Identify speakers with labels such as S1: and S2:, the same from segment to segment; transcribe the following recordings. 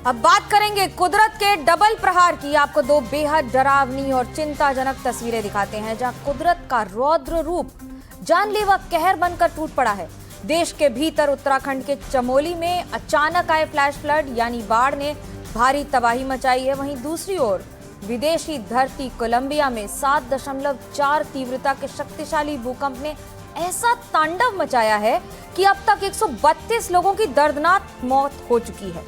S1: अब बात करेंगे कुदरत के डबल प्रहार की। आपको दो बेहद डरावनी और चिंताजनक तस्वीरें दिखाते हैं जहां कुदरत का रौद्र रूप जानलेवा कहर बनकर टूट पड़ा है। देश के भीतर उत्तराखंड के चमोली में अचानक आए फ्लैश फ्लड यानी बाढ़ ने भारी तबाही मचाई है। वहीं दूसरी ओर विदेशी धरती कोलंबिया में 7.4 तीव्रता के शक्तिशाली भूकंप ने ऐसा तांडव मचाया है कि अब तक 132 लोगों की दर्दनाक मौत हो चुकी है,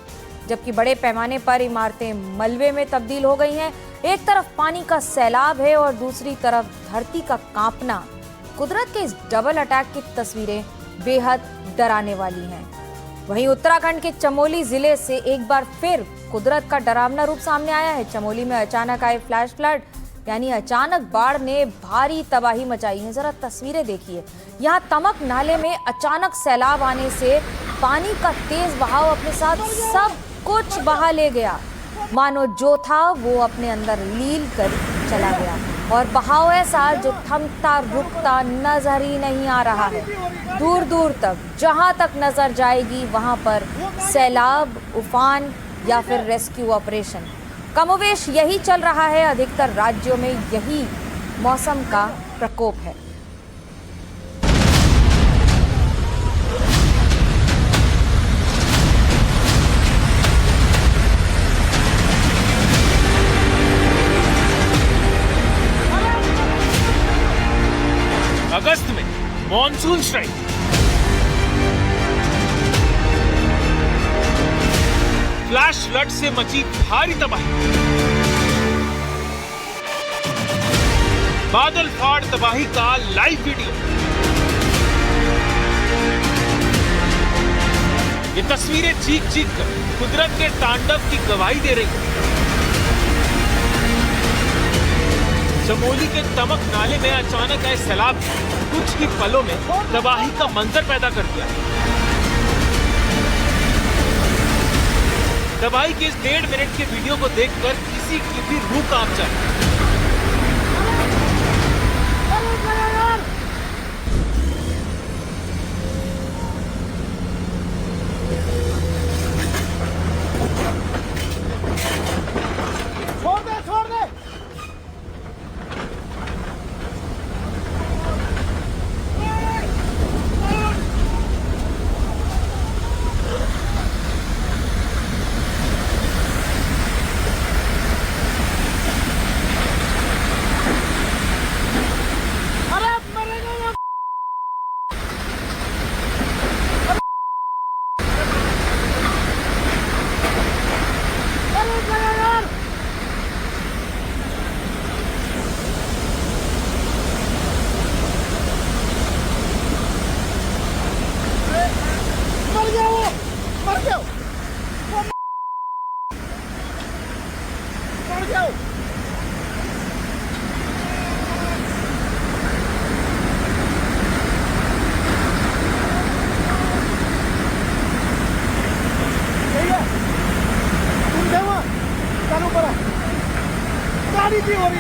S1: जबकि बड़े पैमाने पर इमारतें मलबे में तब्दील हो गई हैं। एक तरफ पानी का सैलाब है और दूसरी तरफ धरती का कांपना। कुदरत के इस डबल अटैक की तस्वीरें बेहद डराने वाली हैं। वहीं उत्तराखंड के चमोली जिले से एक बार फिर कुदरत का डरावना रूप सामने आया है। चमोली में अचानक आए फ्लैश फ्लड यानी अचानक बाढ़ ने भारी तबाही मचाई है। जरा तस्वीरें देखिए। यहाँ तमक नाले में अचानक सैलाब आने से पानी का तेज बहाव अपने साथ सब कुछ बहा ले गया। मानो जो था वो अपने अंदर लील कर चला गया और बहाव ऐसा जो थमता रुकता नजर ही नहीं आ रहा है। दूर दूर तक जहां तक नजर जाएगी वहां पर सैलाब, उफान या फिर रेस्क्यू ऑपरेशन। कमोवेश यही चल रहा है। अधिकतर राज्यों में यही मौसम का प्रकोप है।
S2: अगस्त में मॉनसून स्ट्राइक, फ्लैश फ्लड से मची भारी तबाही, बादल फाड़ तबाही का लाइव वीडियो। ये तस्वीरें चीख चीख कर कुदरत के तांडव की गवाही दे रही हैं। चमोली के तमक नाले में अचानक आए सैलाब कुछ ही पलों में तबाही का मंजर पैदा कर दिया। तबाही के इस 1.5 मिनट के वीडियो को देखकर किसी की भी रूह कांप जाए।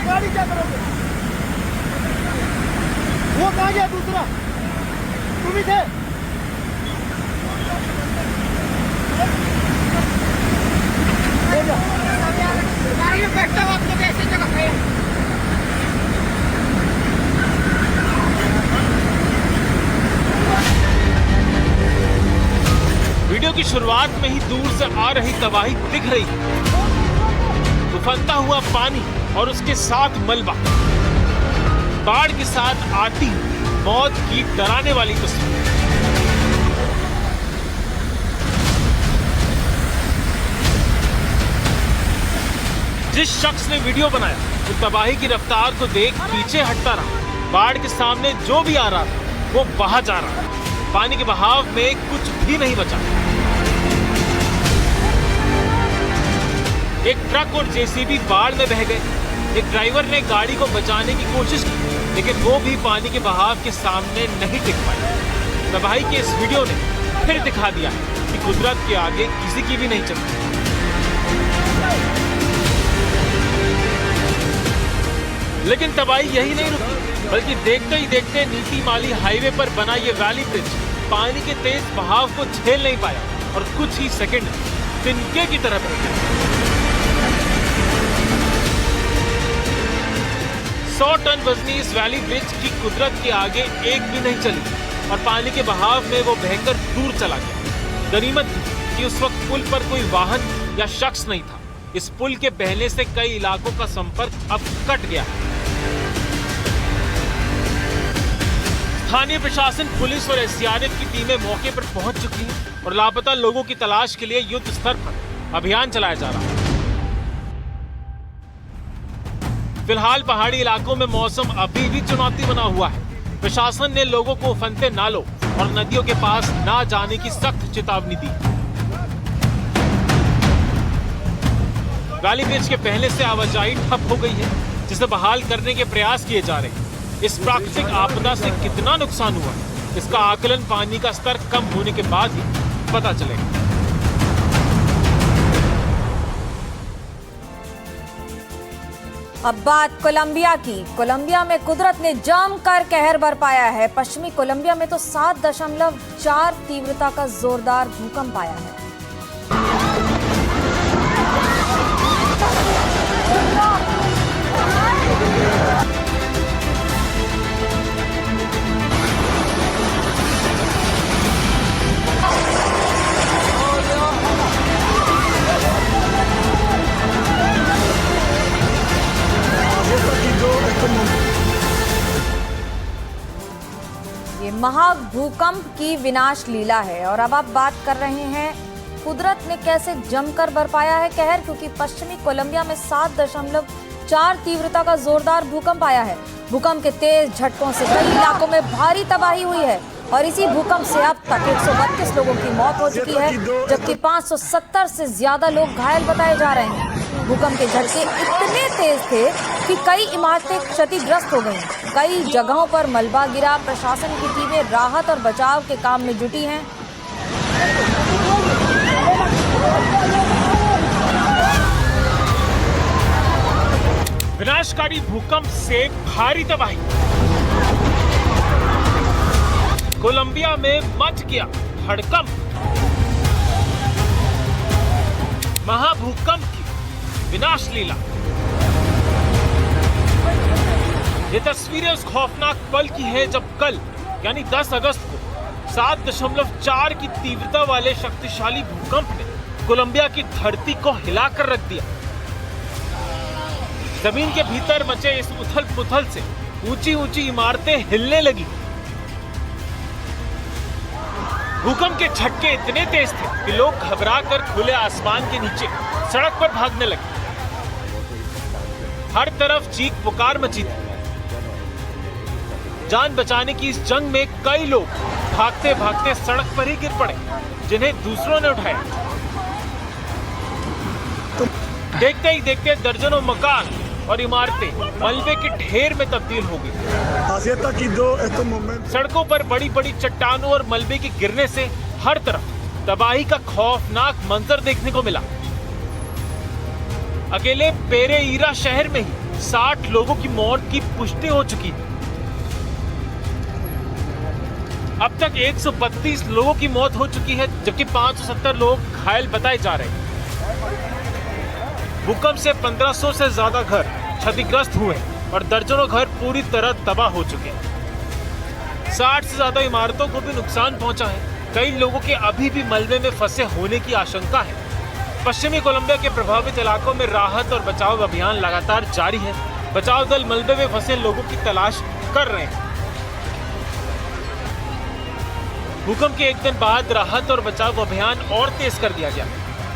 S3: गाड़ी क्या करोगे? वो कहाँ गया दूसरा? तुम ही थे? गाड़ी में बैठता हुआ आपको ऐसी जगह पे।
S2: वीडियो की शुरुआत में ही दूर से आ रही तबाही दिख रही है। उफनता हुआ पानी और उसके साथ मलबा, बाढ़ के साथ आती मौत की डराने वाली तस्वीर। जिस शख्स ने वीडियो बनाया वो तबाही की रफ्तार को देख पीछे हटता रहा। बाढ़ के सामने जो भी आ रहा था वो बहा जा रहा था। पानी के बहाव में कुछ भी नहीं बचा। एक ट्रक और जेसीबी बाढ़ में बह गए। एक ड्राइवर ने गाड़ी को बचाने की कोशिश की, लेकिन वो भी पानी के बहाव के सामने नहीं टिक पाई। तबाही के इस वीडियो ने फिर दिखा दिया कि कुदरत के आगे किसी की भी नहीं चलती। लेकिन तबाही यही नहीं रुकी, बल्कि देखते ही देखते नीति माली हाईवे पर बना ये वैली ब्रिज पानी के तेज बहाव को झेल नहीं पाया और कुछ ही सेकंड तिनके की तरह बह गया। 100 टन वजनी इस वैली ब्रिज की कुदरत के आगे एक भी नहीं चली और पानी के बहाव में वो बहकर दूर चला गया। गनीमत थी कि उस वक्त पुल पर कोई वाहन या शख्स नहीं था। इस पुल के बहने से कई इलाकों का संपर्क अब कट गया। स्थानीय प्रशासन, पुलिस और एसडीआरएफ की टीमें मौके पर पहुंच चुकी हैं और लापता लोगों की तलाश के लिए युद्ध स्तर पर अभियान चलाया जा रहा है। फिलहाल पहाड़ी इलाकों में मौसम अभी भी चुनौती बना हुआ है। प्रशासन ने लोगों को उफनते नालों और नदियों के पास ना जाने की सख्त चेतावनी दी। वैली ब्रिज के पहले से आवाजाही ठप हो गई है, जिसे बहाल करने के प्रयास किए जा रहे हैं। इस प्राकृतिक आपदा से कितना नुकसान हुआ, इसका आकलन पानी का स्तर कम होने के बाद ही पता चलेगा।
S1: अब बात कोलंबिया की। कोलंबिया में कुदरत ने जमकर कहर बरपाया है। पश्चिमी कोलंबिया में तो 7.4 तीव्रता का जोरदार भूकंप आया है। ये महाभूकंप की विनाश लीला है। और अब आप बात कर रहे हैं कुदरत ने कैसे जमकर बरपाया है कहर, क्योंकि पश्चिमी कोलंबिया में 7.4 तीव्रता का जोरदार भूकंप आया है। भूकंप के तेज झटकों से कई इलाकों में भारी तबाही हुई है और इसी भूकंप से अब तक 132 लोगों की मौत हो चुकी है, जबकि 570 से ज्यादा लोग घायल बताए जा रहे हैं। भूकंप के झटके इतने तेज थे कि कई इमारतें क्षतिग्रस्त हो गईं। कई जगहों पर मलबा गिरा। प्रशासन की टीमें राहत और बचाव के काम में जुटी हैं।
S2: विनाशकारी भूकंप से भारी तबाही। कोलंबिया में मच गया हड़कंप। महाभूकंप की विनाश लीला। ये तस्वीरें उस खौफनाक पल की है जब कल यानी 10 अगस्त को 7.4 की तीव्रता वाले शक्तिशाली भूकंप ने कोलंबिया की धरती को हिलाकर रख दिया। जमीन के भीतर मचे इस उथल-पुथल से ऊंची ऊंची इमारतें हिलने लगी। भूकंप के झटके इतने तेज थे कि लोग घबराकर खुले आसमान के नीचे सड़क पर भागने लगे। हर तरफ चीख पुकार मची थी। जान बचाने की इस जंग में कई लोग भागते भागते सड़क पर ही गिर पड़े, जिन्हें दूसरों ने उठाया। देखते ही देखते दर्जनों मकान और इमारतें मलबे के ढेर में तब्दील हो गई। सड़कों पर बड़ी बड़ी चट्टानों और मलबे के गिरने से हर तरफ तबाही का खौफनाक मंजर देखने को मिला। अकेले पेरेइरा शहर में ही 60 लोगों की मौत की पुष्टि हो चुकी है। अब तक 132 लोगों की मौत हो चुकी है, जबकि 570 लोग घायल बताए जा रहे हैं। भूकंप से 1500 से ज्यादा घर क्षतिग्रस्त हुए और दर्जनों घर पूरी तरह तबाह हो चुके हैं। 60 से ज्यादा इमारतों को भी नुकसान पहुंचा है। कई लोगों के अभी भी मलबे में फंसे होने की आशंका है। पश्चिमी कोलंबिया के प्रभावित इलाकों में राहत और बचाव अभियान लगातार जारी है। बचाव दल मलबे में फंसे लोगों की तलाश कर रहे हैं। भूकंप के एक दिन बाद राहत और बचाव अभियान और तेज कर दिया गया।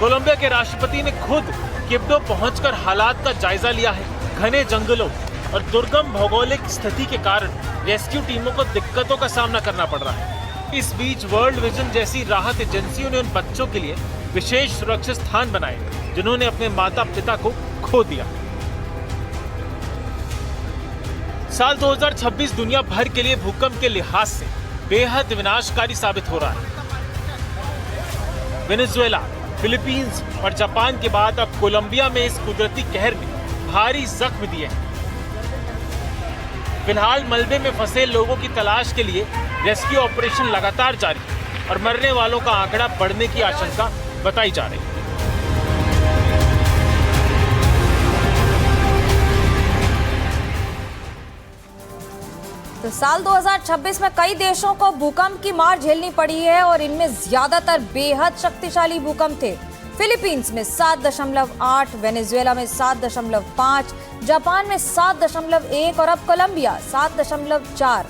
S2: कोलंबिया के राष्ट्रपति ने खुद किब्डो पहुंचकर हालात का जायजा लिया है। घने जंगलों और दुर्गम भौगोलिक स्थिति के कारण रेस्क्यू टीमों को दिक्कतों का सामना करना पड़ रहा है। इस बीच वर्ल्ड विजन जैसी राहत एजेंसियों ने उन बच्चों के लिए विशेष सुरक्षित स्थान बनाए जिन्होंने अपने माता पिता को खो दिया। साल 2026 दुनिया भर के लिए भूकंप के लिहाज से बेहद विनाशकारी साबित हो रहा है। वेनेजुएला, फिलीपींस और जापान के बाद अब कोलंबिया में इस कुदरती कहर ने भारी जख्म दिए हैं। फिलहाल मलबे में फंसे लोगों की तलाश के लिए रेस्क्यू ऑपरेशन लगातार जारी है और मरने वालों का आंकड़ा बढ़ने की आशंका बताई जा रही है।
S1: तो साल 2026 में कई देशों को भूकंप की मार झेलनी पड़ी है और इनमें ज्यादातर बेहद शक्तिशाली भूकंप थे। फिलीपींस में 7.8, वेनेजुएला में 7.5, जापान में 7.1 और अब कोलंबिया 7.4।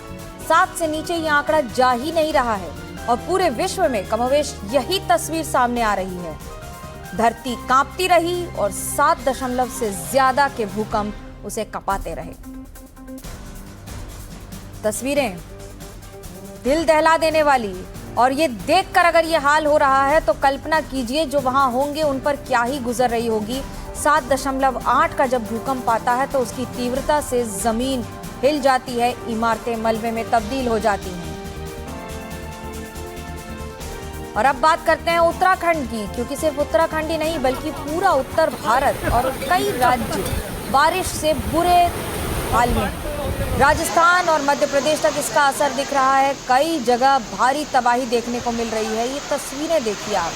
S1: 7 से नीचे ये आंकड़ा जा ही नहीं रहा है और पूरे विश्व में कमोवेश यही तस्वीर सामने आ रही है। धरती कांपती रही और 7 दशमलव से ज्यादा के भूकंप उसे कपाते रहे। तस्वीरें दिल दहला देने वाली, और ये देखकर अगर ये हाल हो रहा है तो कल्पना कीजिए जो वहां होंगे उन पर क्या ही गुजर रही होगी। 7.8 का जब भूकंप आता है तो उसकी तीव्रता से जमीन हिल जाती है, इमारतें मलबे में तब्दील हो जाती हैं। और अब बात करते हैं उत्तराखंड की, क्योंकि सिर्फ उत्तराखंड ही नहीं बल्कि पूरा उत्तर भारत और कई राज्य बारिश से बुरे हाल में हैं। राजस्थान और मध्य प्रदेश तक इसका असर दिख रहा है। कई जगह भारी तबाही देखने को मिल रही है। ये तस्वीरें देखिए आप,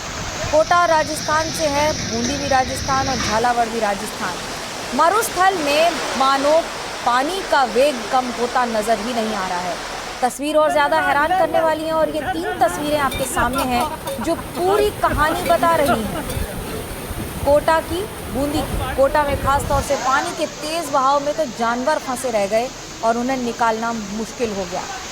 S1: कोटा राजस्थान से है, बूंदी भी राजस्थान और झालावाड़ भी राजस्थान। मरुस्थल में मानो पानी का वेग कम होता नजर ही नहीं आ रहा है। तस्वीर और ज्यादा हैरान करने वाली हैं और ये 3 तस्वीरें आपके सामने हैं जो पूरी कहानी बता रही हैं। कोटा की, बूंदी की। कोटा में खास तौर से पानी के तेज बहाव में तो जानवर फंसे रह गए और उन्हें निकालना मुश्किल हो गया।